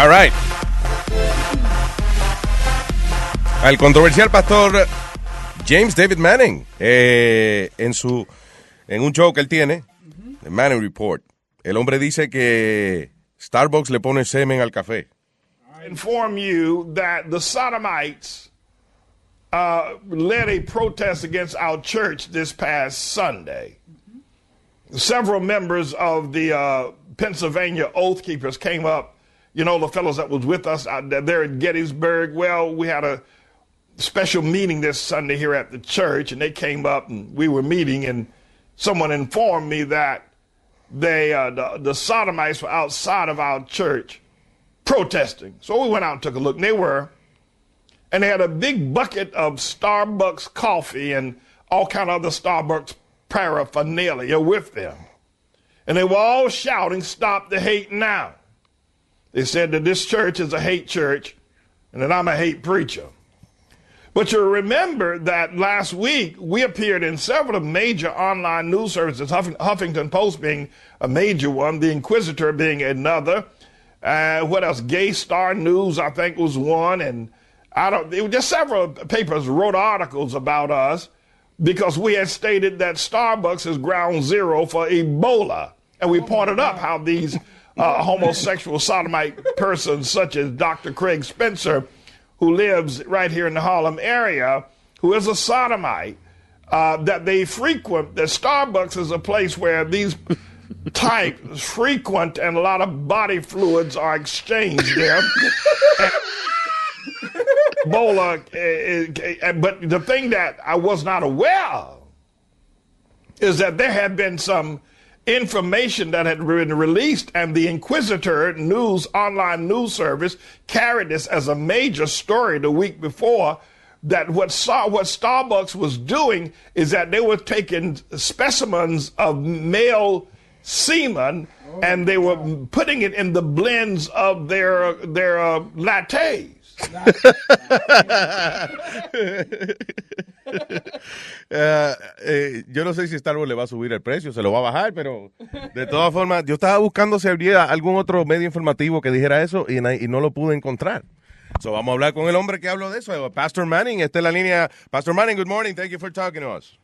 All right. Al controversial pastor James David Manning, en un show que él tiene, el Manning Report, el hombre dice que Starbucks le pone semen al café. I inform you that the Sodomites led a protest against our church this past Sunday. Several members of the Pennsylvania Oath Keepers came up. You know, the fellows that was with us out there at Gettysburg. Well, we had a special meeting this Sunday here at the church, and they came up and we were meeting, and someone informed me that the Sodomites were outside of our church protesting. So we went out and took a look, and they had a big bucket of Starbucks coffee and all kind of other Starbucks paraphernalia with them. And they were all shouting, "Stop the hate now." They said that this church is a hate church and that I'm a hate preacher. But you remember that last week we appeared in several major online news services, Huffington Post being a major one, The Inquisitor being another. What else? Gay Star News, I think, was one. And it was just several papers wrote articles about us because we had stated that Starbucks is ground zero for Ebola. And we pointed up how these homosexual sodomite persons such as Dr. Craig Spencer, who lives right here in the Harlem area, who is a sodomite, that they frequent, that Starbucks is a place where these types frequent and a lot of body fluids are exchanged there. Ebola, but the thing that I was not aware of is that there had been some information that had been released, and the Inquisitor news online news service carried this as a major story the week before, that what Starbucks was doing is that they were taking specimens of male semen and they were putting it in the blends of their lattes. Yo no sé si Starbucks le va a subir el precio, se lo va a bajar, pero de todas formas, yo estaba buscando si había algún otro medio informativo que dijera eso y no lo pude encontrar. So vamos a hablar con el hombre que habló de eso, Pastor Manning. Está en la línea. Pastor Manning, good morning. Thank you for talking to us.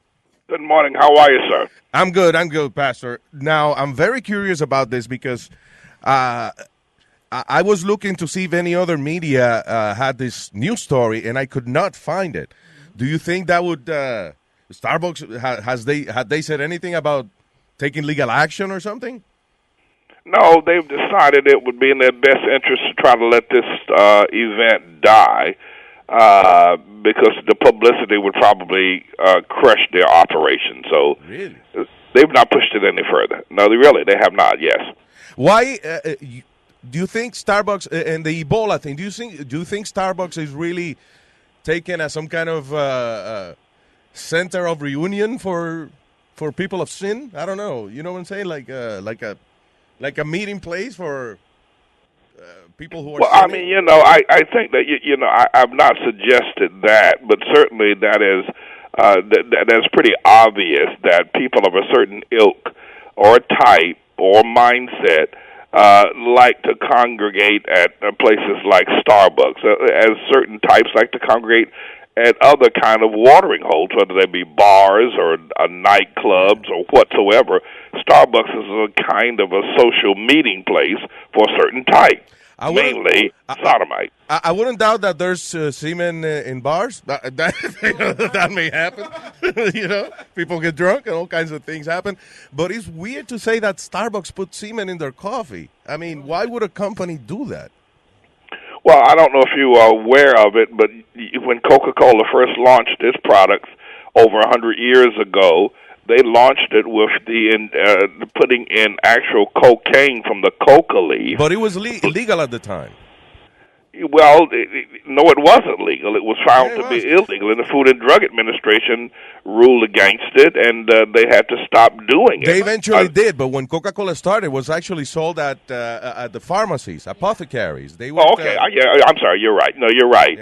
Good morning. How are you, sir? I'm good, Pastor. Now, I'm very curious about this because I was looking to see if any other media had this news story, and I could not find it. Do you think that would Starbucks had they said anything about taking legal action or something? No, they've decided it would be in their best interest to try to let this event die because the publicity would probably crush their operation. So really? They've not pushed it any further. No, they have not. Yes. Why? Do you think Starbucks and the Ebola thing? Do you think Starbucks is really taken as some kind of center of reunion for people of sin? I don't know. You know what I'm saying? Like a meeting place for people who are. Well, sinning? I mean, I think that I've not suggested that, but certainly that is that's pretty obvious that people of a certain ilk or type or mindset like to congregate at places like Starbucks, as certain types like to congregate at other kind of watering holes, whether they be bars or nightclubs or whatsoever. Starbucks is a kind of a social meeting place for a certain type, mainly sodomite. I wouldn't doubt that there's semen in bars. That may happen. People get drunk and all kinds of things happen. But it's weird to say that Starbucks put semen in their coffee. I mean, why would a company do that? Well, I don't know if you are aware of it, but when Coca-Cola first launched its products over 100 years ago, they launched it with the putting in actual cocaine from the coca leaf. But it was illegal at the time. Well, no, it wasn't legal. It was found to be illegal, and the Food and Drug Administration ruled against it, and they had to stop doing it. They eventually did, but when Coca-Cola started, it was actually sold at the pharmacies, apothecaries. They went, okay. I'm sorry. You're right. No, you're right.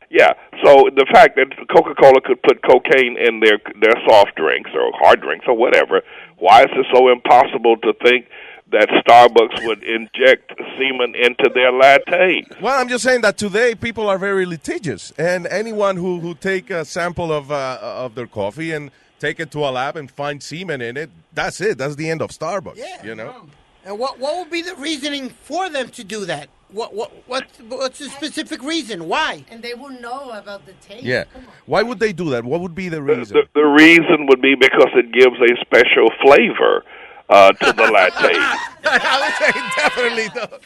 Yeah. So the fact that Coca-Cola could put cocaine in their soft drinks or hard drinks or whatever, why is it so impossible to think that Starbucks would inject semen into their lattes. Well, I'm just saying that today people are very litigious, and anyone who take a sample of their coffee and take it to a lab and find semen in it, that's it. That's the end of Starbucks. Yeah. You know. And what would be the reasoning for them to do that? What's the specific reason? Why? And they will know about the taste. Yeah. Why would they do that? What would be the reason? The reason would be because it gives a special flavor to the latte. I would say definitely though.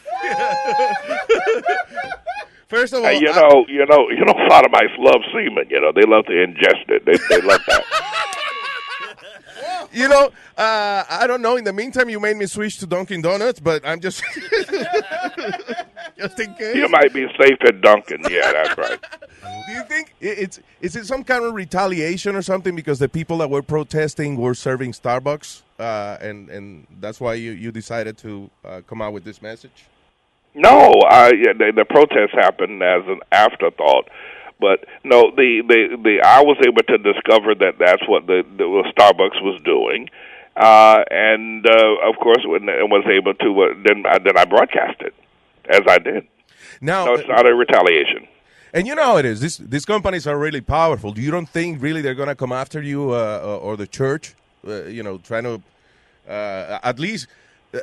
First of all, you know, sodomites love semen. You know, they love to ingest it. They love that. You know, I don't know. In the meantime, you made me switch to Dunkin' Donuts, but I'm just just in case. You might be safe at Dunkin'. Yeah, that's right. Do you think is it some kind of retaliation or something because the people that were protesting were serving Starbucks, and that's why you decided to come out with this message? No, the protests happened as an afterthought. But no, I was able to discover that that's what the Starbucks was doing, and of course, when I was able to, then I broadcast it as I did. Now, no, it's not a retaliation. And you know how it is. These companies are really powerful. You don't think really they're going to come after you or the church? Trying to at least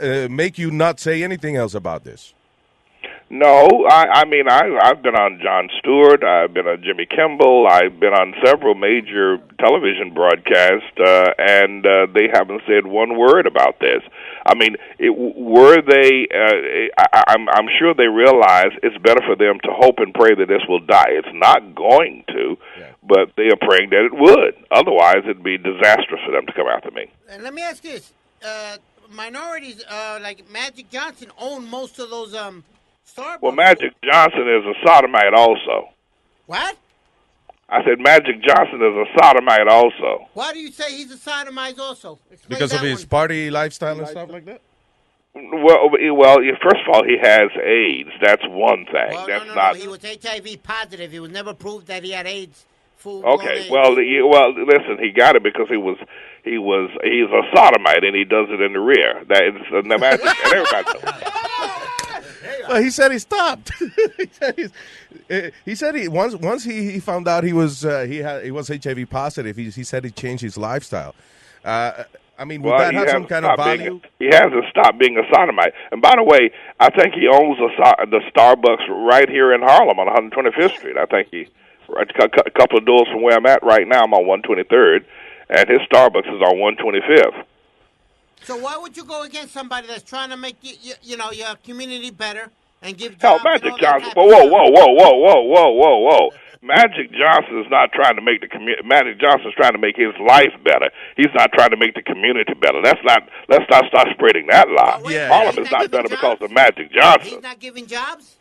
make you not say anything else about this. No, I mean, I've been on Jon Stewart, I've been on Jimmy Kimmel, I've been on several major television broadcasts, and they haven't said one word about this. I mean, were they, I'm sure they realize it's better for them to hope and pray that this will die. It's not going to, but they are praying that it would. Otherwise, it'd be disastrous for them to come after me. And let me ask you this. Minorities, like Magic Johnson, own most of those, Starbucks. Well, Magic Johnson is a sodomite also. What? I said Magic Johnson is a sodomite also. Why do you say he's a sodomite also? Explain because of his one. party lifestyle and stuff like that? Well, first of all, he has AIDS. That's one thing. Well, That's no. not. He was HIV positive. It was never proved that he had AIDS. Okay. Well, listen. He got it because he's a sodomite and he does it in the rear. That is the magic, and everybody knows. Well, he said he stopped. he said once he found out he was HIV positive. He said he changed his lifestyle. I mean, would that have some kind of value? He hasn't stopped being a sodomite. And by the way, I think he owns the Starbucks right here in Harlem on 125th Street. I think he a couple of doors from where I'm at right now. I'm on 123rd, and his Starbucks is on 125th. So why would you go against somebody that's trying to make your community better and give jobs? Hell, Magic Johnson. Whoa. Magic Johnson is not trying to make the community. Magic Johnson is trying to make his life better. He's not trying to make the community better. Let's not start spreading that lie. Harlem is not better because of Magic Johnson. He's not giving jobs.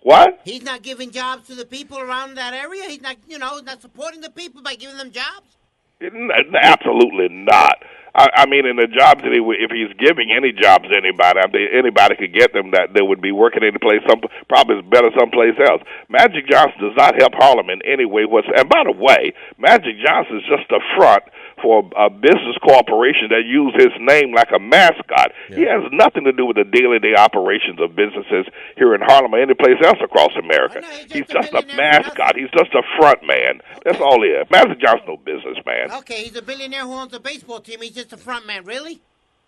What? He's not giving jobs to the people around that area. He's not, not supporting the people by giving them jobs. Absolutely not. I mean, in the jobs that if he's giving any jobs to anybody could get them. That they would be working in a place probably better someplace else. Magic Johnson does not help Harlem in any way whatsoever. And by the way, Magic Johnson is just a front for a business corporation that uses his name like a mascot. Yeah. He has nothing to do with the day-to-day operations of businesses here in Harlem or any place else across America. He's just a mascot. He's just a front man. Okay. That's all he is. Magic Johnson's no businessman. Okay, he's a billionaire who owns a baseball team. He's just a front man. Really?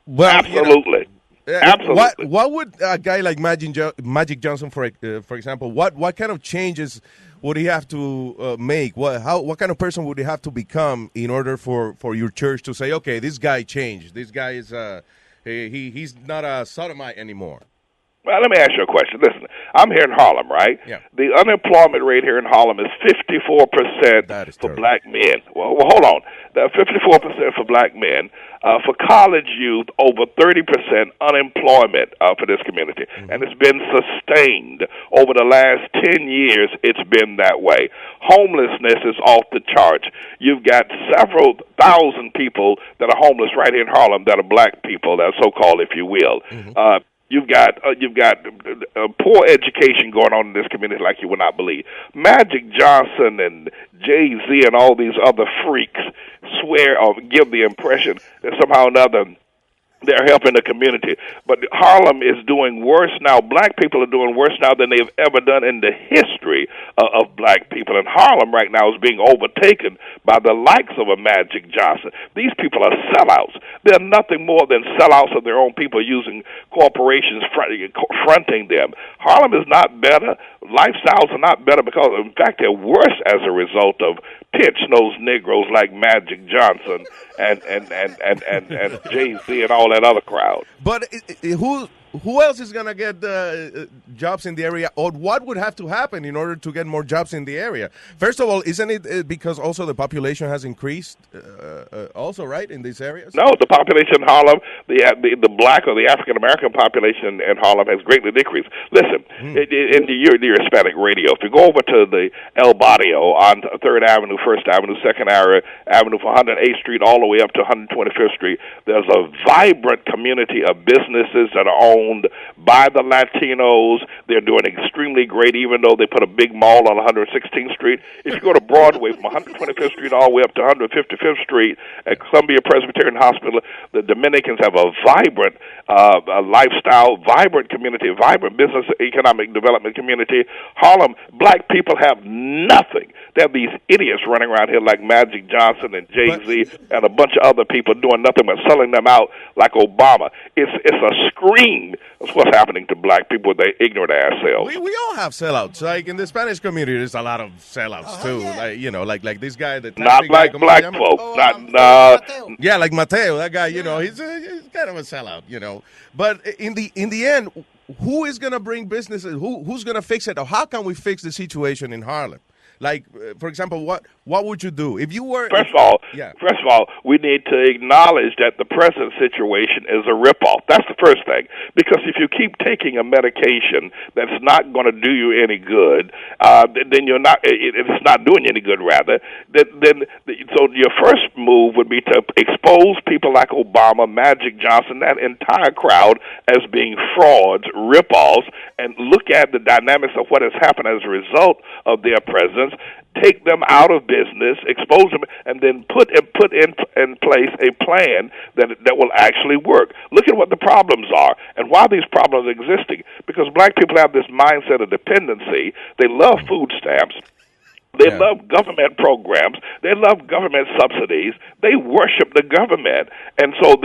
Well, absolutely. Absolutely. What would a guy like Magic Johnson, for example, what kind of changes would he have to make? What kind of person would he have to become in order for your church to say, okay, this guy changed. This guy is he's not a sodomite anymore? Well, let me ask you a question. Listen, I'm here in Harlem, right? Yeah. The unemployment rate here in Harlem is 54% for black men. Well, hold on. 54% for black men. For college youth, over 30% unemployment for this community. Mm-hmm. And it's been sustained. Over the last 10 years, it's been that way. Homelessness is off the charts. You've got several thousand people that are homeless right here in Harlem that are black people, that are so-called, if you will. Mm-hmm. You've got poor education going on in this community like you would not believe. Magic Johnson and Jay-Z and all these other freaks swear or give the impression that somehow or another They're helping the community. But Harlem is doing worse now. Black people are doing worse now than they've ever done in the history of black people. And Harlem right now is being overtaken by the likes of a Magic Johnson. These people are sellouts. They're nothing more than sellouts of their own people using corporations fronting them. Harlem is not better. Lifestyles are not better because, in fact, they're worse as a result of pinch-nosed Negroes like Magic Johnson and Jay-Z and all that other crowd. But who else is going to get jobs in the area, or what would have to happen in order to get more jobs in the area? First of all, isn't it because also the population has increased also, right, in these areas? No, the population in Harlem, the black or the African-American population in Harlem has greatly decreased. Listen, in the Hispanic radio, if you go over to the El Barrio on 3rd Avenue, 1st Avenue, 2nd Avenue from 108th Street all the way up to 125th Street, there's a vibrant community of businesses that are owned by the Latinos. They're doing extremely great, even though they put a big mall on 116th Street. If you go to Broadway from 125th Street all the way up to 155th Street at Columbia Presbyterian Hospital, the Dominicans have a vibrant lifestyle, vibrant community, vibrant business, economic development community. Harlem, black people have nothing. They have these idiots running around here like Magic Johnson and Jay-Z and a bunch of other people doing nothing but selling them out like Obama. It's a scream of what's happening to black people with their ignorant ass selves. We all have sellouts. Like in the Spanish community, there's a lot of sellouts too. Yeah. Like this guy, the not like black folks. Yeah, like Mateo. That guy, he's kind of a sellout. But in the end, who is going to bring businesses? Who's going to fix it? Or how can we fix the situation in Harlem? Like, for example, what would you do if you were? First of all, we need to acknowledge that the present situation is a ripoff. That's the first thing. Because if you keep taking a medication that's not going to do you any good, then you're not. It's not doing you any good. Rather, so your first move would be to expose people like Obama, Magic Johnson, that entire crowd as being frauds, ripoffs, and look at the dynamics of what has happened as a result of their presence. Take them out of business, expose them, and then put in place a plan that will actually work. Look at what the problems are and why these problems are existing. Because black people have this mindset of dependency. They love food stamps. They love government programs. They love government subsidies. They worship the government, and so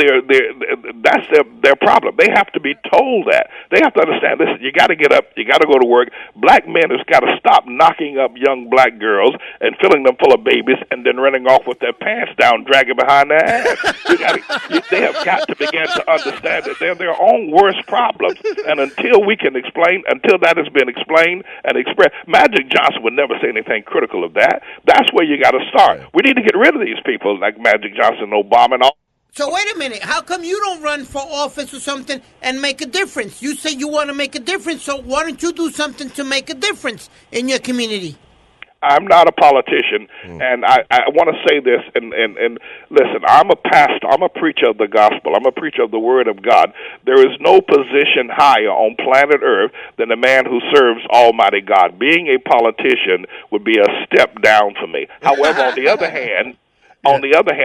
that's their problem. They have to be told that. They have to understand. Listen, you got to get up. You got to go to work. Black men have got to stop knocking up young black girls and filling them full of babies, and then running off with their pants down, dragging behind their ass. They have got to begin to understand that they're their own worst problems, and until that has been explained and expressed, Magic Johnson would never say anything critical of that. That's where you got to start. We need to get rid of these people like Magic Johnson, Obama, and all. So wait a minute. How come you don't run for office or something and make a difference? You say you want to make a difference, so why don't you do something to make a difference in your community? I'm not a politician, and I want to say this, and listen, I'm a pastor, I'm a preacher of the gospel, I'm a preacher of the word of God. There is no position higher on planet Earth than a man who serves Almighty God. Being a politician would be a step down for me. However, on the other hand,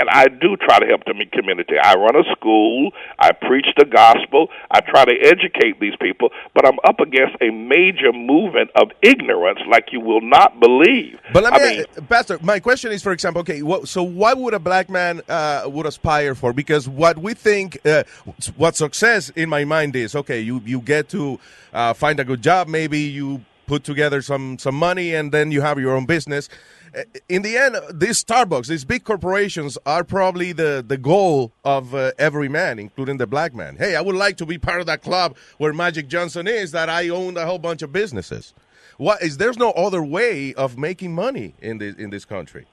I do try to help the community. I run a school. I preach the gospel. I try to educate these people. But I'm up against a major movement of ignorance like you will not believe. But Pastor, my question is, for example, so what would a black man would aspire for? Because what we think, what success in my mind is, you get to find a good job. Maybe you put together some money, and then you have your own business. In the end, these Starbucks, these big corporations are probably the goal of every man, including the black man. Hey, I would like to be part of that club where Magic Johnson is, that I own a whole bunch of businesses. There's no other way of making money in this country.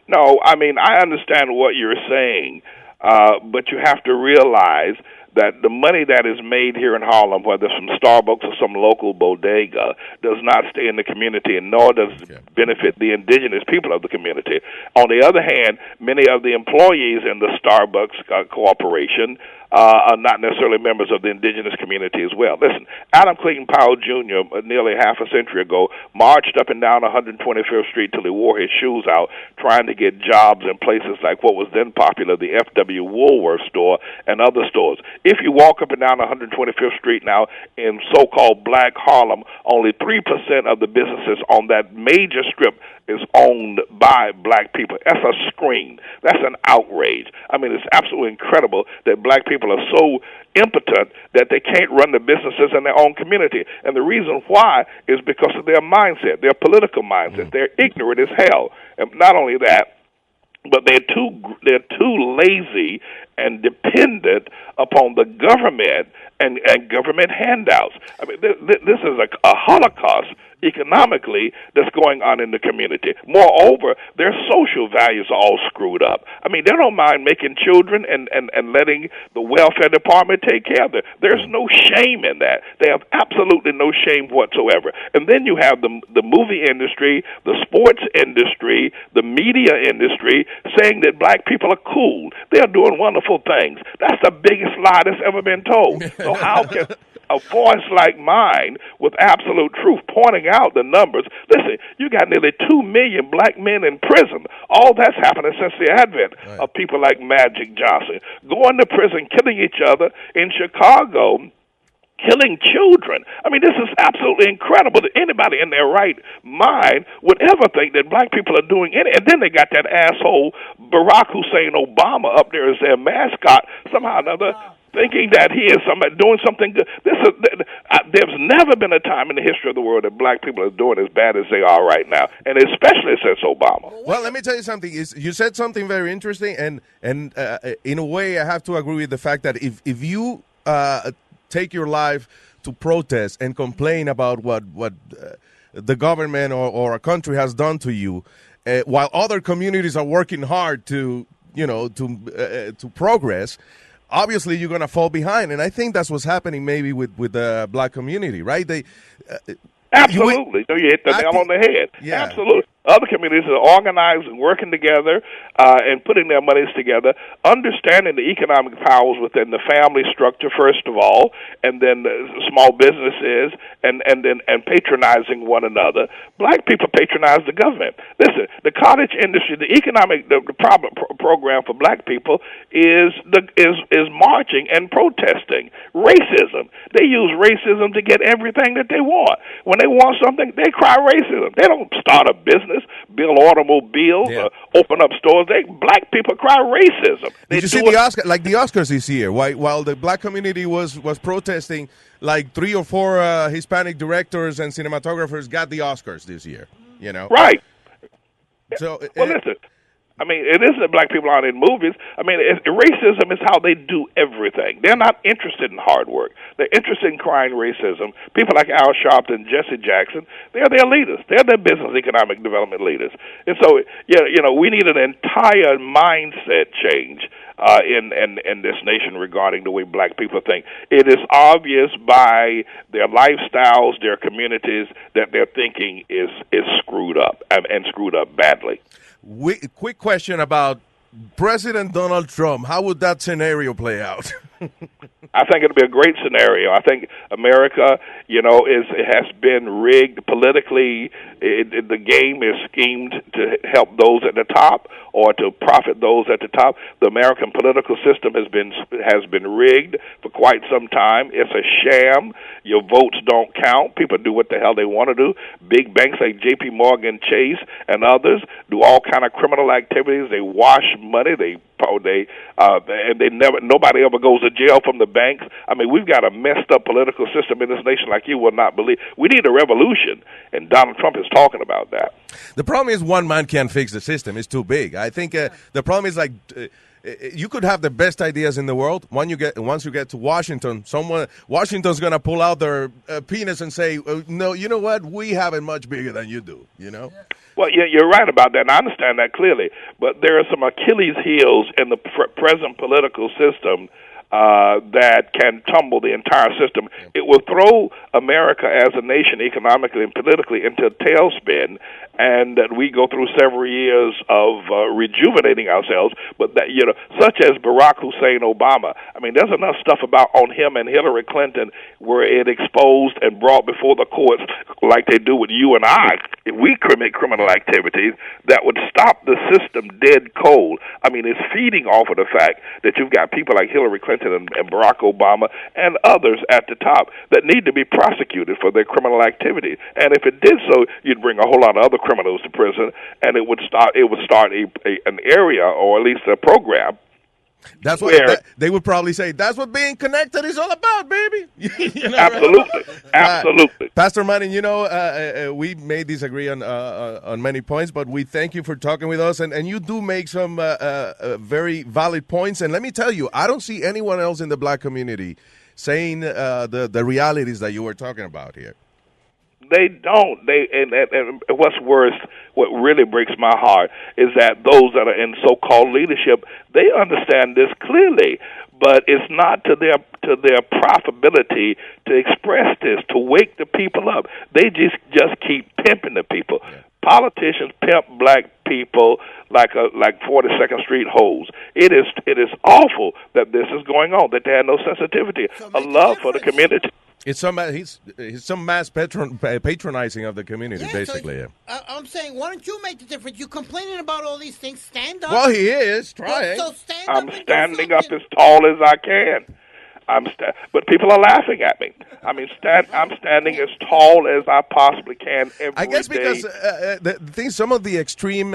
No, I mean, I understand what you're saying, but you have to realize that the money that is made here in Harlem, whether it's from Starbucks or some local bodega, does not stay in the community, and nor does it benefit the indigenous people of the community. On the other hand, many of the employees in the Starbucks corporation are not necessarily members of the indigenous community as well. Listen, Adam Clayton Powell Jr., nearly half a century ago, marched up and down 125th Street till he wore his shoes out, trying to get jobs in places like what was then popular, the F.W. Woolworth store and other stores. If you walk up and down 125th Street now in so-called black Harlem, only 3% of the businesses on that major strip is owned by black people. That's a scream. That's an outrage. I mean, it's absolutely incredible that black people are so impotent that they can't run the businesses in their own community. And the reason why is because of their mindset, their political mindset. They're ignorant as hell. And not only that, but they're too lazy and dependent upon the government and government handouts. I mean, this is a holocaust economically that's going on in the community. Moreover, their social values are all screwed up. I mean, they don't mind making children and letting the welfare department take care of them. There's no shame in that. They have absolutely no shame whatsoever. And then you have the movie industry, the sports industry, the media industry saying that black people are cool. They're doing wonderful things. That's the biggest lie that's ever been told. So how can a voice like mine with absolute truth pointing out the numbers? Listen, you got nearly 2 million black men in prison. All that's happening since the advent of people like Magic Johnson going to prison, killing each other in Chicago, killing children. I mean, this is absolutely incredible that anybody in their right mind would ever think that black people are doing any. And then they got that asshole Barack Hussein Obama up there as their mascot, somehow or another, thinking that he is doing something good. There's never been a time in the history of the world that black people are doing as bad as they are right now, and especially since Obama. Well, let me tell you something. You said something very interesting, and in a way, I have to agree with the fact that if you take your life to protest and complain about what the government or a country has done to you, while other communities are working hard to progress, obviously you're going to fall behind. And I think that's what's happening maybe with the black community, right? Absolutely. So you hit the nail on the head. Yeah. Absolutely. Other communities are organized and working together and putting their monies together, understanding the economic powers within the family structure, first of all, and then the small businesses, and patronizing one another. Black people patronize the government. Listen, the cottage industry, the economic program for black people is marching and protesting racism. They use racism to get everything that they want. When they want something, they cry racism. They don't start a business, build automobiles, open up stores. Black people cry racism. Did you see the Oscars this year? While the black community was protesting, like 3 or 4 Hispanic directors and cinematographers got the Oscars this year. You know, right? So, listen. I mean, it isn't that black people aren't in movies. I mean, racism is how they do everything. They're not interested in hard work. They're interested in crying racism. People like Al Sharpton, Jesse Jackson, they're their leaders. They're their business economic development leaders. And so, we need an entire mindset change in this nation regarding the way black people think. It is obvious by their lifestyles, their communities, that their thinking is screwed up and screwed up badly. Quick question about President Donald Trump. How would that scenario play out? I think it'll be a great scenario. I think America, has been rigged politically. The game is schemed to help those at the top or to profit those at the top. The American political system has been rigged for quite some time. It's a sham. Your votes don't count. People do what the hell they want to do. Big banks like J.P. Morgan Chase and others do all kind of criminal activities. They wash money. Nobody ever goes to jail from the banks. I mean, we've got a messed up political system in this nation like you will not believe. We need a revolution, and Donald Trump is talking about that. The problem is one man can't fix the system. It's too big. I think the problem is you could have the best ideas in the world. Once you get to Washington, Washington's going to pull out their penis and say, no, you know what? We have it much bigger than you do, Yeah. Well, you're right about that, and I understand that clearly. But there are some Achilles heels in the present political system that can tumble the entire system. It will throw America as a nation economically and politically into a tailspin, and that we go through several years of rejuvenating ourselves. But that, such as Barack Hussein Obama. I mean, there's enough stuff on him and Hillary Clinton where it exposed and brought before the courts, like they do with you and I, if we commit criminal activities, that would stop the system dead cold. I mean, it's feeding off of the fact that you've got people like Hillary Clinton and Barack Obama and others at the top that need to be prosecuted for their criminal activity. And if it did so, you'd bring a whole lot of other criminals to prison, and it would start an area, or at least a program. That's what they would probably say. That's what being connected is all about, baby. Absolutely, absolutely. Pastor Manning, we may disagree on many points, but we thank you for talking with us, and you do make some very valid points. And let me tell you, I don't see anyone else in the black community saying the realities that you were talking about here. They don't. And what's worse, what really breaks my heart is that those that are in so-called leadership, they understand this clearly, but it's not to their profitability to express this, to wake the people up. They just keep pimping the people. Yeah. Politicians pimp black people like 42nd Street hoes. It is awful that this is going on, that they have no sensitivity, a love for the community. It's some mass patronizing of the community, basically. So I'm saying, why don't you make the difference? You're complaining about all these things. Stand up. Well, he is trying. So stand I'm up standing up as tall as I can. But people are laughing at me. I mean, I'm standing as tall as I possibly can every day. I guess because the thing, some of the extreme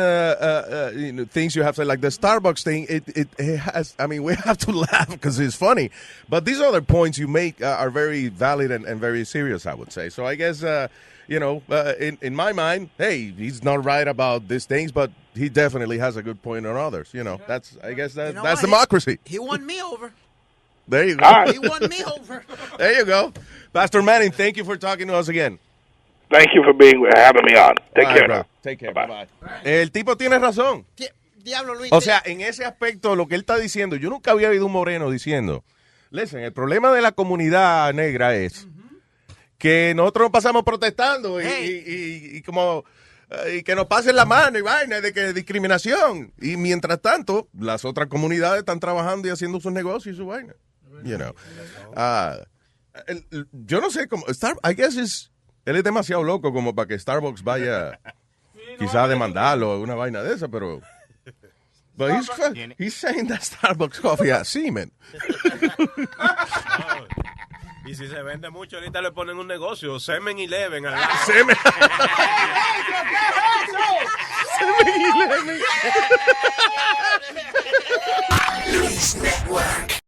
things you have to, like the Starbucks thing, it has. I mean, we have to laugh because it's funny. But these other points you make are very valid and very serious, I would say. So I guess in my mind, hey, he's not right about these things, but he definitely has a good point on others. That's that's democracy. He won me over. There you go. He won me over. There you go. Pastor Manning, thank you for talking to us again. Thank you for having me on. Take care. Bro. Take care. Bye-bye. El tipo tiene razón. Diablo, Luis. O sea, en ese aspecto, lo que él está diciendo, yo nunca había oído un moreno diciendo, listen, el problema de la comunidad negra es que nosotros nos pasamos protestando y como... y que nos pasen la mano y vaina de que discriminación. Y mientras tanto, las otras comunidades están trabajando y haciendo sus negocios y su vaina. Yo no sé cómo. I guess él es demasiado loco como para que Starbucks vaya quizás a demandarlo o una vaina de esa, pero. But he's saying that Starbucks coffee has semen. Y si se vende mucho, ahorita le ponen un negocio, SEMEN 11 al lado. SEMEN. SEMEN 11.